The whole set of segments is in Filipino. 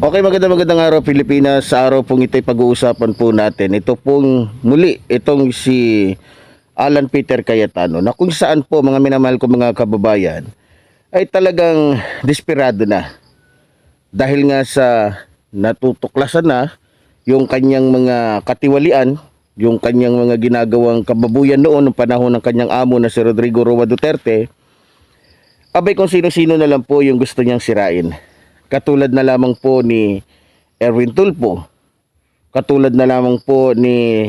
Okay, magandang araw Pilipinas. Sa araw pong ito'y pag-uusapan po natin. Ito pong muli, itong si Alan Peter Cayetano na kung saan po mga minamahal ko mga kababayan ay talagang desperado na. Dahil nga sa natutuklasan na yung kanyang mga katiwalian, yung kanyang mga ginagawang kababuyan noon ng panahon ng kanyang amo na si Rodrigo Roa Duterte, abay kung sino-sino na lang po yung gusto niyang sirain. Katulad na lamang po ni Erwin Tulfo, katulad na lamang po ni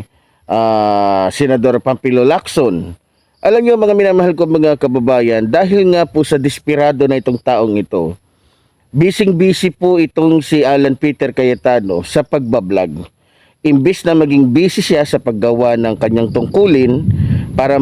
Senador Pampilo Lacson. Alam niyo mga minamahal ko mga kababayan, dahil nga po sa desperado na itong taong ito, busy po itong si Alan Peter Cayetano sa pagbablog. Imbis na maging busy siya sa paggawa ng kanyang tungkulin para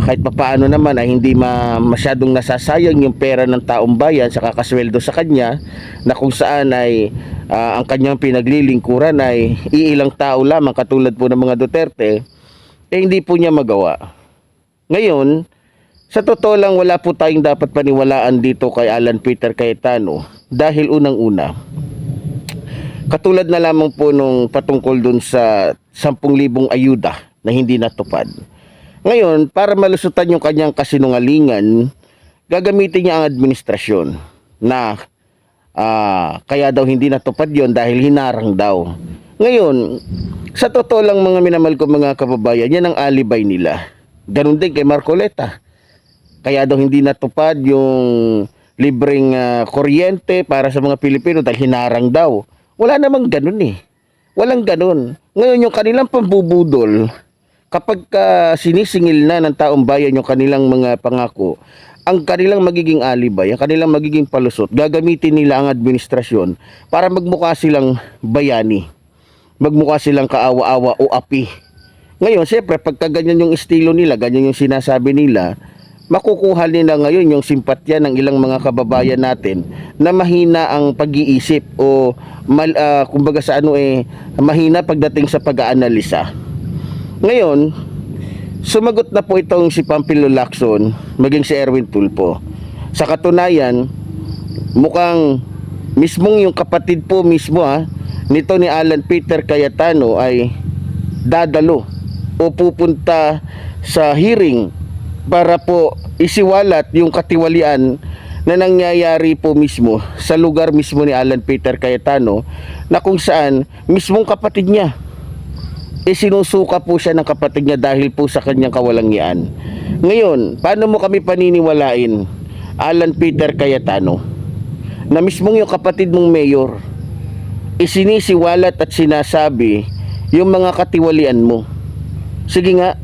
kahit papaano naman ay hindi masyadong nasasayang yung pera ng taong bayan sa kakasweldo sa kanya, na kung saan ay ang kanyang pinaglilingkuran ay iilang tao lamang katulad po ng mga Duterte, hindi po niya magawa. Ngayon, sa totoo lang wala po tayong dapat paniwalaan dito kay Alan Peter Cayetano dahil unang-una, katulad na lamang po nung patungkol dun sa 10,000 ayuda na hindi natupad. Ngayon, para malusutan yung kanyang kasinungalingan, gagamitin niya ang administrasyon na kaya daw hindi natupad yon dahil hinarang daw. Ngayon, sa totoo lang mga minamahal ko mga kababayan, yan ang alibay nila. Ganun din kay Marcoleta. Kaya daw hindi natupad yung libreng kuryente para sa mga Pilipino dahil hinarang daw. Wala namang ganun eh. Walang ganun. Ngayon yung kanilang pambubudol, kapag sinisingil na ng taong bayan yung kanilang mga pangako, ang kanilang magiging alibay, ang kanilang magiging palusot, gagamitin nila ang administrasyon para magmukha silang bayani. Magmukha silang kaawa-awa o api. Ngayon, siyempre, pagka ganyan yung estilo nila, ganyan yung sinasabi nila, makukuha nila ngayon yung simpatya ng ilang mga kababayan natin na mahina ang pag-iisip o kumbaga sa mahina pagdating sa pag-aanalisa. Ngayon, sumagot na po itong si Pampilo Lacson, maging si Erwin Tulfo. Sa katunayan, mukhang mismong yung kapatid po mismo nito ni Alan Peter Cayetano ay dadalo o pupunta sa hearing para po isiwalat yung katiwalian na nangyayari po mismo sa lugar mismo ni Alan Peter Cayetano, na kung saan mismong kapatid niya sinusuka po siya ng kapatid niya dahil po sa kanyang kawalangian. Ngayon, paano mo kami paniniwalain, Alan Peter Cayetano, na mismong yung kapatid mong mayor sinisiwalat at sinasabi yung mga katiwalian mo? Sige nga.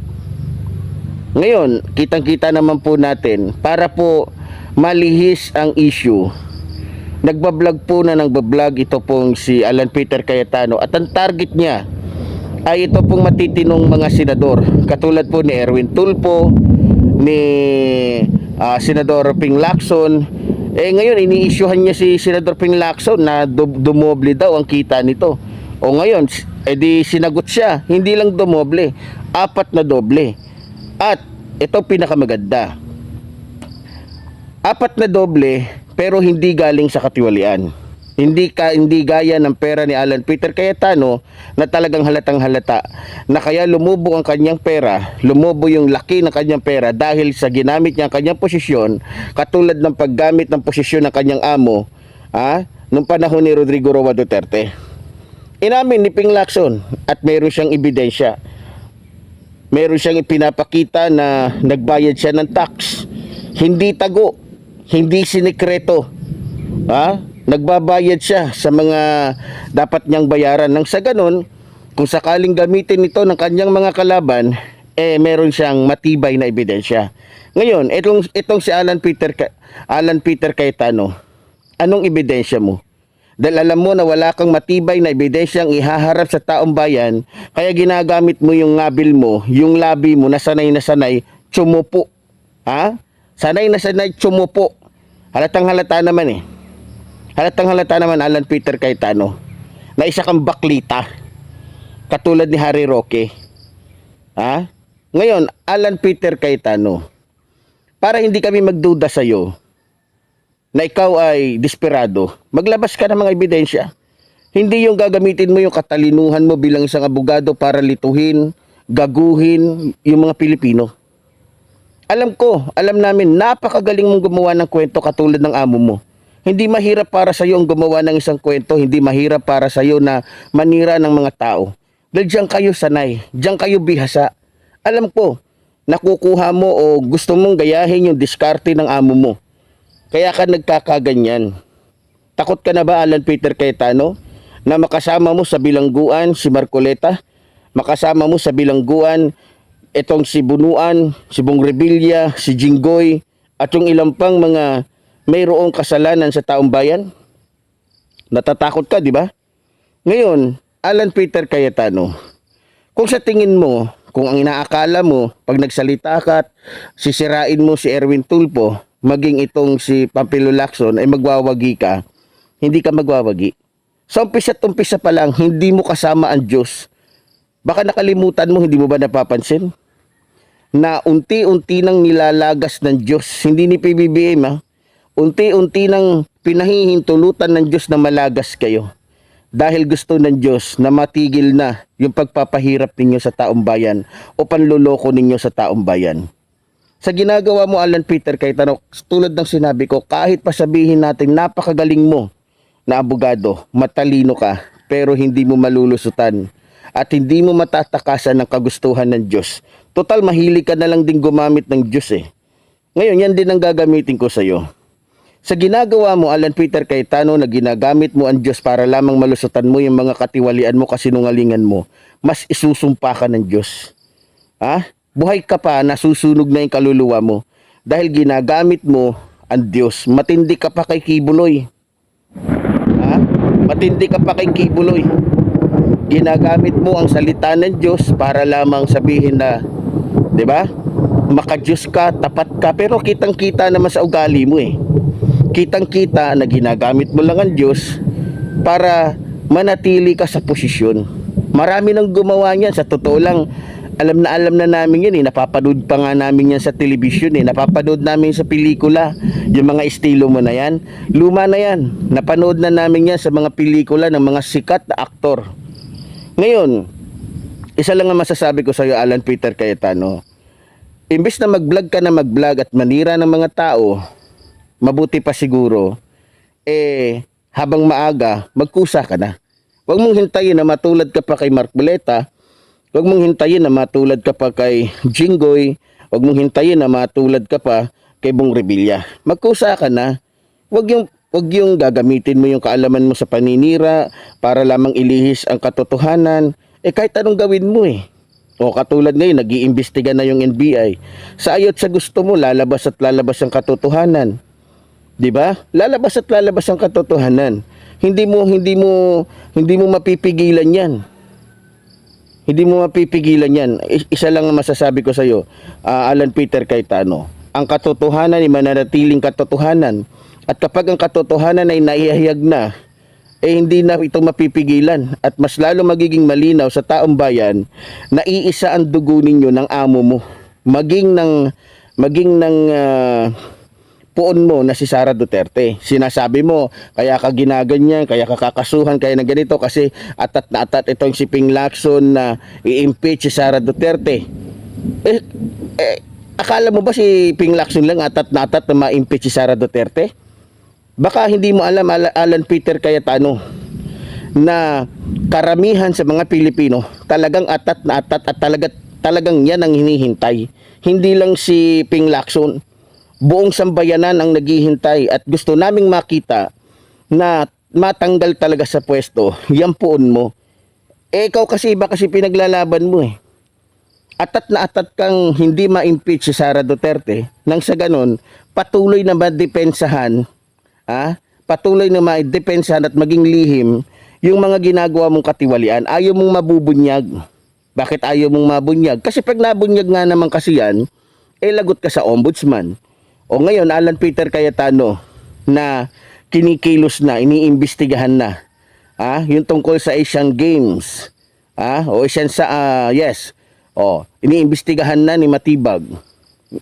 Ngayon, kitang-kita naman po natin, para po malihis ang issue, nagbablog po na ng bablog ito pong si Alan Peter Cayetano, at ang target niya ay ito pong matitinong mga senador katulad po ni Erwin Tulfo, ni Senador Ping Lacson. Ngayon ini-issuehan niya si Senador Ping Lacson na dumoble daw ang kita nito. O ngayon, di sinagot siya, hindi lang dumoble, 4 na doble. At ito pinakamaganda, 4 na doble pero hindi galing sa katiwalian. Hindi gaya ng pera ni Alan Peter Cayetano na talagang halatang halata na kaya lumubo ang kanyang pera, lumubo yung laki ng kanyang pera dahil sa ginamit niya ang kanyang posisyon, katulad ng paggamit ng posisyon ng kanyang amo nung panahon ni Rodrigo Roa Duterte. Inamin ni Ping Lacson at mayroon siyang ebidensya. Mayroon siyang ipinapakita na nagbayad siya ng tax. Hindi tago, hindi sinikreto. Nagbabayad siya sa mga dapat niyang bayaran. Nang sa ganun, kung sakaling gamitin ito ng kanyang mga kalaban, meron siyang matibay na ebidensya. Ngayon, itong si Alan Peter Cayetano, anong ebidensya mo? Dahil alam mo na wala kang matibay na ebidensyang ihaharap sa taong bayan, kaya ginagamit mo yung ngabil mo, yung labi mo na sanay tsumupo. Sanay na sanay tsumupo. Halatang halata naman Halatang halata naman, Alan Peter Cayetano, na isa kang baklita katulad ni Harry Roque. Ngayon, Alan Peter Cayetano, para hindi kami magduda sa iyo na ikaw ay desperado, maglabas ka ng mga ebidensya. Hindi yung gagamitin mo yung katalinuhan mo bilang isang abogado para lituhin, gaguhin yung mga Pilipino. Alam namin, napakagaling mong gumawa ng kwento katulad ng amo mo. Hindi mahirap para sa iyo ang gumawa ng isang kwento, hindi mahirap para sa iyo na manira ng mga tao. Dahil diyan kayo sanay, diyan kayo bihasa. Alam ko, nakukuha mo o gusto mong gayahin yung diskarte ng amo mo. Kaya ka nagkakaganyan. Takot ka na ba, Alan Peter Cayetano, na makasama mo sa bilangguan si Marcoleta, makasama mo sa bilangguan itong si Bunuan, si Bong Revilla, si Jinggoy, at yung ilang pang mga mayroong kasalanan sa taong bayan? Natatakot ka, di ba? Ngayon, Alan Peter Cayetano, kung sa tingin mo, kung ang inaakala mo, pag nagsalita ka at sisirain mo si Erwin Tulfo, maging itong si Pampilo Lacson ay magwawagi ka, hindi ka magwawagi. Sa umpisa pa lang, hindi mo kasama ang Diyos. Baka nakalimutan mo, hindi mo ba napapansin? Na unti-unti nang nilalagas ng Diyos, hindi ni PBBM ha, unti-unti nang pinahihintulutan ng Diyos na malagas kayo. Dahil gusto ng Diyos na matigil na yung pagpapahirap ninyo sa taong bayan o panluloko ninyo sa taong bayan. Sa ginagawa mo, Alan Peter Cayetano, tulad ng sinabi ko, kahit pa sabihin natin napakagaling mo na abogado, matalino ka, pero hindi mo malulusutan at hindi mo matatakasan ng kagustuhan ng Diyos. Total, mahilig ka na lang din gumamit ng Diyos eh. Ngayon, yan din ang gagamitin ko sa iyo. Sa ginagawa mo, Alan Peter Cayetano, na ginagamit mo ang Diyos para lamang malusutan mo yung mga katiwalian mo, kasinungalingan mo, mas isusumpa ka ng Diyos. Ha? Buhay ka pa, nasusunog na yung kaluluwa mo. Dahil ginagamit mo ang Diyos. Matindi ka pa kay Kibuloy. Ha? Matindi ka pa kay Kibuloy. Ginagamit mo ang salita ng Diyos para lamang sabihin na, di ba? Makadiyos ka, tapat ka, pero kitang-kita naman sa ugali mo eh. Kitang-kita na ginagamit mo lang ang Diyos para manatili ka sa posisyon. Marami nang gumawa niyan, sa totoo lang, alam na namin yan eh. Napapanood pa nga namin yan sa television eh. Napapanood namin sa pelikula. Yung mga estilo mo na yan, luma na yan. Napanood na namin yan sa mga pelikula ng mga sikat na aktor. Ngayon, isa lang ang masasabi ko sa iyo, Alan Peter Cayetano. Imbes na mag-vlog ka na mag-vlog at manira ng mga tao, mabuti pa siguro, habang maaga, magkusa ka na. Huwag mong hintayin na matulad ka pa kay Marcoleta, huwag mong hintayin na matulad ka pa kay Jinggoy, huwag mong hintayin na matulad ka pa kay Bong Revilla. Magkusa ka na. Huwag yung gagamitin mo yung kaalaman mo sa paninira para lamang ilihis ang katotohanan. Kahit anong gawin mo eh. O katulad ngayon, nag-iimbestiga na yung NBI. Sa ayot sa gusto mo, lalabas at lalabas ang katotohanan. 'Di ba? Lalabas at lalabas ang katotohanan. Hindi mo mapipigilan 'yan. Hindi mo mapipigilan 'yan. Isa lang ang masasabi ko sa iyo, Alan Peter Cayetano. Ang katotohanan ay mananatiling katotohanan. At kapag ang katotohanan ay naihayag na, hindi na ito mapipigilan at mas lalo magiging malinaw sa taong bayan na iisa ang dugo ninyo ng amo mo. Maging ng puon mo na si Sara Duterte. Sinasabi mo, kaya ka ginaganyan, kaya ka kakasuhan, kaya na ganito kasi atat na atat itong si Ping Lacson na i-impeach si Sara Duterte. Akala mo ba si Ping Lacson lang atat na ma-impeach si Sara Duterte? Baka hindi mo alam, Alan Peter Cayetano, na karamihan sa mga Pilipino talagang atat na atat at talagang yan ang hinihintay. Hindi lang si Ping Lacson, buong sambayanan ang naghihintay at gusto naming makita na matanggal talaga sa pwesto yan puon mo. Ikaw kasi iba kasi pinaglalaban mo eh. Atat na atat kang hindi ma-impeach si Sara Duterte nang sa ganon patuloy na madepensahan, patuloy na maidepensahan at maging lihim yung mga ginagawa mong katiwalian. Ayaw mong mabubunyag. Bakit ayaw mong mabunyag? Kasi pag nabunyag nga naman kasi yan, lagot ka sa ombudsman. O ngayon, Alan Peter Cayetano, na kinikilos na, iniimbestigahan na, yung tungkol sa Asian Games, o Asian iniimbestigahan na ni Matibag.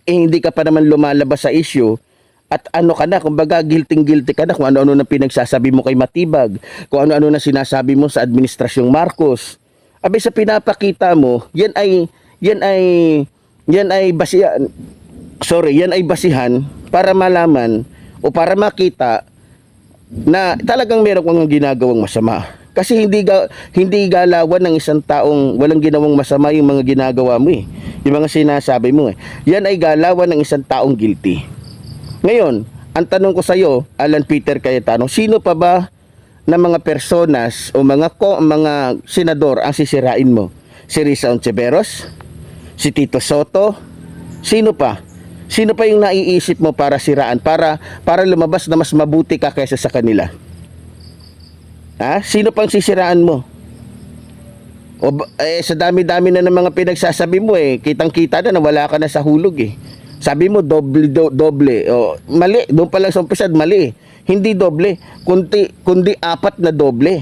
Hindi ka pa naman lumalabas sa issue At ano ka na, kumbaga guilty ka na kung ano-ano na pinagsasabi mo kay Matibag, kung ano-ano na sinasabi mo sa Administrasyong Marcos. Abi sa pinapakita mo, yan ay basihan, yan ay basihan para malaman o para makita na talagang meron kang ginagawang masama. Kasi hindi galawan ng isang taong walang ginawang masama yung mga ginagawa mo eh. Yung mga sinasabi mo eh. Yan ay galawan ng isang taong guilty. Ngayon, ang tanong ko sa iyo, Alan Peter Cayetano, sino pa ba na mga personas o mga senador ang sisirain mo? Si Risa Ontiveros? Si Tito Soto? Sino pa? Sino pa yung naiisip mo para siraan, para lumabas na mas mabuti ka kaysa sa kanila? Ha? Sino pang sisiraan mo? Sa dami-dami na ng mga pinagsasabi mo eh, kitang-kita na wala ka na sa hulog eh. Sabi mo doble. O, mali, doon pa lang sa umpisa, mali. Hindi doble, kundi 4 na doble.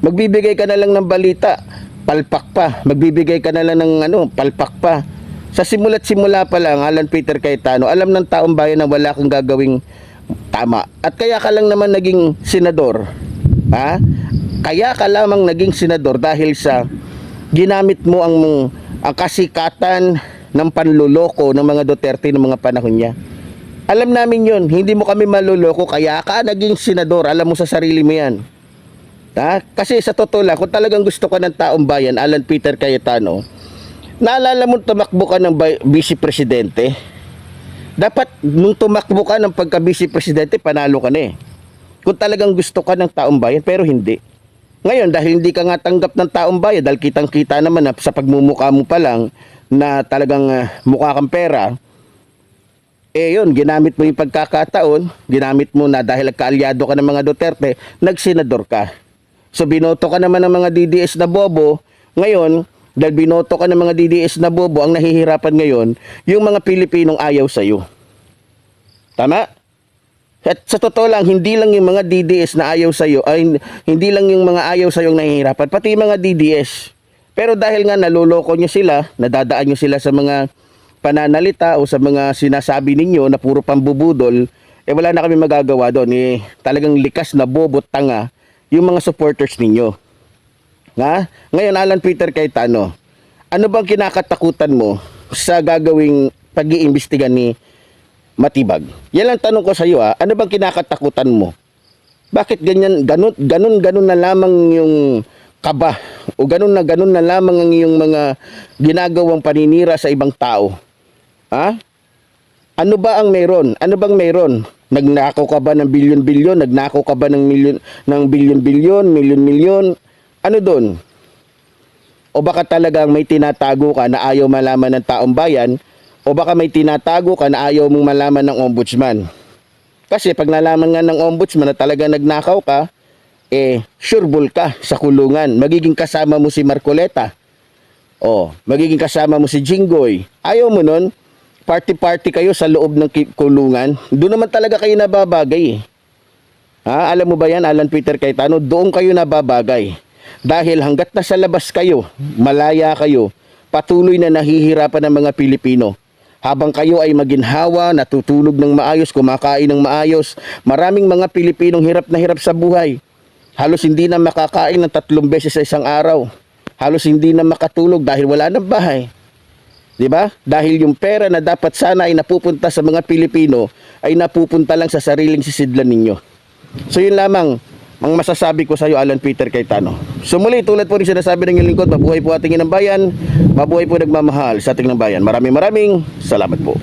Magbibigay ka na lang ng balita, palpak pa. Magbibigay ka na lang ng palpak pa. Sa simula pa lang, Alan Peter Cayetano, alam ng taong bayan na wala kang gagawing tama. At kaya ka lang naman naging senador. Ha? Kaya ka lamang naging senador dahil sa ginamit mo ang kasikatan ng panluloko ng mga Duterte ng mga panahon niya. Alam namin yon, hindi mo kami maluloko, kaya ka naging senador, alam mo sa sarili mo yan. Ha? Kasi sa totoo lang, kung talagang gusto ka ng taong bayan, Alan Peter Cayetano, naalala mo tumakbo ka ng vice presidente? Dapat nung tumakbo ka ng pagka-vice presidente, panalo ka na eh. Kung talagang gusto ka ng taong bayan, pero hindi. Ngayon, dahil hindi ka nga tanggap ng taong bayan, dahil kitang-kita naman na sa pagmumukha mo pa lang, na talagang mukha kang pera, yun, ginamit mo yung pagkakataon, ginamit mo na dahil kaalyado ka ng mga Duterte, nagsenador ka. So binoto ka naman ng mga DDS na bobo. Ngayon, dahil binoto ka ng mga DDS na bobo, ang nahihirapan ngayon, yung mga Pilipinong ayaw sa'yo. Tama? At sa totoo lang, hindi lang yung mga DDS na ayaw sa'yo, ay hindi lang yung mga ayaw sa'yo ang nahihirapan, pati yung mga DDS. Pero dahil nga naloloko nyo sila, nadadaan nyo sila sa mga pananalita o sa mga sinasabi ninyo na puro pambubudol, wala na kami magagawa doon. Talagang likas na bobo tanga yung mga supporters ninyo. Nga? Ngayon, Alan Peter Cayetano, ano bang kinakatakutan mo sa gagawing pag-iimbestiga ni Matibag? Yan lang tanong ko sa iyo. Ano bang kinakatakutan mo? Bakit ganun na lamang yung kaba o ganun na lamang ang iyong mga ginagawang paninira sa ibang tao? Ha? Ano ba ang meron? Ano bang meron? Nagnakaw ka ba ng bilyon-bilyon? Nagnakaw ka ba ng bilyon-bilyon, milyon-milyon? Ano doon? O baka talagang may tinatago ka na ayaw malaman ng taong bayan, o baka may tinatago ka na ayaw mong malaman ng ombudsman? Kasi pag nalaman nga ng ombudsman na talaga nagnakaw ka, sureball ka sa kulungan. Magiging kasama mo si Marcoleta. Magiging kasama mo si Jinggoy. Ayaw mo nun, party-party kayo sa loob ng kulungan. Doon naman talaga kayo nababagay. Ha? Alam mo ba yan, Alan Peter Cayetano? Doon kayo nababagay. Dahil hanggat nasa labas kayo, malaya kayo, patuloy na nahihirapan ng mga Pilipino. Habang kayo ay maginhawa, natutulog ng maayos, kumakain ng maayos, maraming mga Pilipinong hirap na hirap sa buhay. Halos hindi na makakain ng 3 beses sa isang araw. Halos hindi na makatulog dahil wala ng bahay. 'Di ba? Dahil yung pera na dapat sana ay napupunta sa mga Pilipino ay napupunta lang sa sariling sisidlan ninyo. So yun lamang ang masasabi ko sa iyo, Alan Peter Cayetano. So muli, tulad po rin sinasabi ng inyong lingkod, mabuhay po ating inang bayan, mabuhay po nagmamahal sa ating ng bayan. Maraming salamat po.